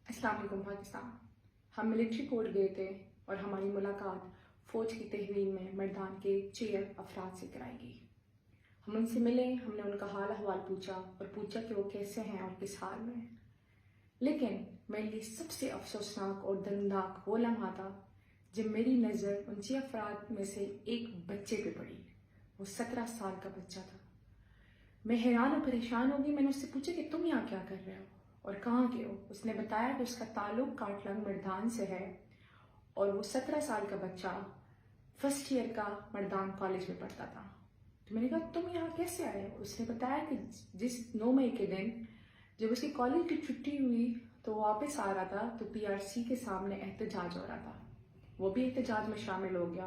अस्सलाम वालेकुम पाकिस्तान। हम मिलिट्री कोर्ट गए थे और हमारी मुलाकात फ़ौज की तहवीन में मैदान के 6 अफराद से कराई गई। हम उनसे मिले, हमने उनका हाल अहवाल पूछा और पूछा कि वो कैसे हैं और किस हाल में हैं। लेकिन मेरे लिए सबसे अफसोसनाक और दर्दनाक वो लम्हा था जब मेरी नज़र उन 6 अफराद में से एक बच्चे पे पड़ी। वो 17 साल का बच्चा था। मैं हैरान और परेशान हो गई। मैंने उससे पूछा कि तुम यहाँ क्या कर रहे हो और कहाँ के हो। उसने बताया कि उसका ताल्लुक काटलंग मर्दान से है और वो 17 साल का बच्चा फर्स्ट ईयर का मर्दान कॉलेज में पढ़ता था। तो मैंने कहा तुम यहाँ कैसे आए हो। उसने बताया कि जिस 9 मई के दिन जब उसकी कॉलेज की छुट्टी हुई तो वो वापस आ रहा था तो PRC के सामने एहतजाज हो रहा था। वो भी एहतजाज में शामिल हो गया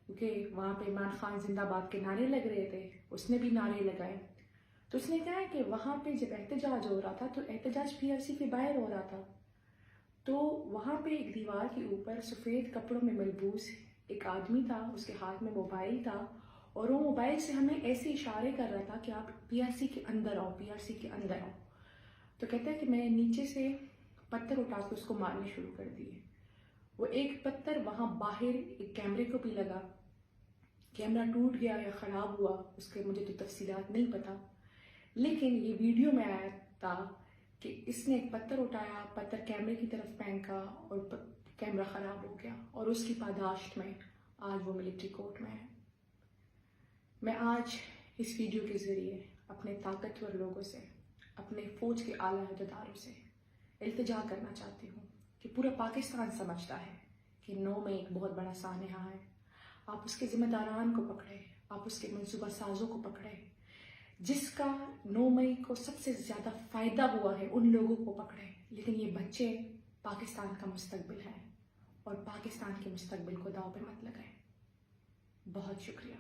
क्योंकि वहाँ पे इमरान खान जिंदाबाद के नारे लग रहे थे। उसने भी नारे लगाए। तो उसने कहा कि वहाँ पे जब एहतजाज हो रहा था तो एहतजाज PRC के बाहर हो रहा था। तो वहाँ पे एक दीवार के ऊपर सफ़ेद कपड़ों में मलबूस एक आदमी था, उसके हाथ में मोबाइल था और वो मोबाइल से हमें ऐसे इशारे कर रहा था कि आप PRC के अंदर आओ, PRC के अंदर आओ। तो कहते हैं कि मैं नीचे से पत्थर उठा के उसको मारने शुरू कर दिए। वो एक पत्थर वहाँ बाहर एक कैमरे को भी लगा। कैमरा टूट गया या ख़राब हुआ उसके मुझे तो तफसीलात नहीं पता, लेकिन ये वीडियो में आया था कि इसने एक पत्थर उठाया, पत्थर कैमरे की तरफ फेंका और कैमरा ख़राब हो गया और उसकी पादाश्त में आज वो मिलिट्री कोर्ट में है। मैं आज इस वीडियो के ज़रिए अपने ताकतवर लोगों से, अपने फ़ौज के आला अहदेदारों से इल्तिजा करना चाहती हूँ कि पूरा पाकिस्तान समझता है कि 9 मई एक बहुत बड़ा सानहा है। आप उसके ज़िम्मेदारान को पकड़े, आप उसके मंसूबा साजों को पकड़े। जिसका 9 मई को सबसे ज़्यादा फ़ायदा हुआ है उन लोगों को पकड़े। लेकिन ये बच्चे पाकिस्तान का मुस्तकबिल है और पाकिस्तान के मुस्तकबिल को दांव पे मत लगाएं। बहुत शुक्रिया।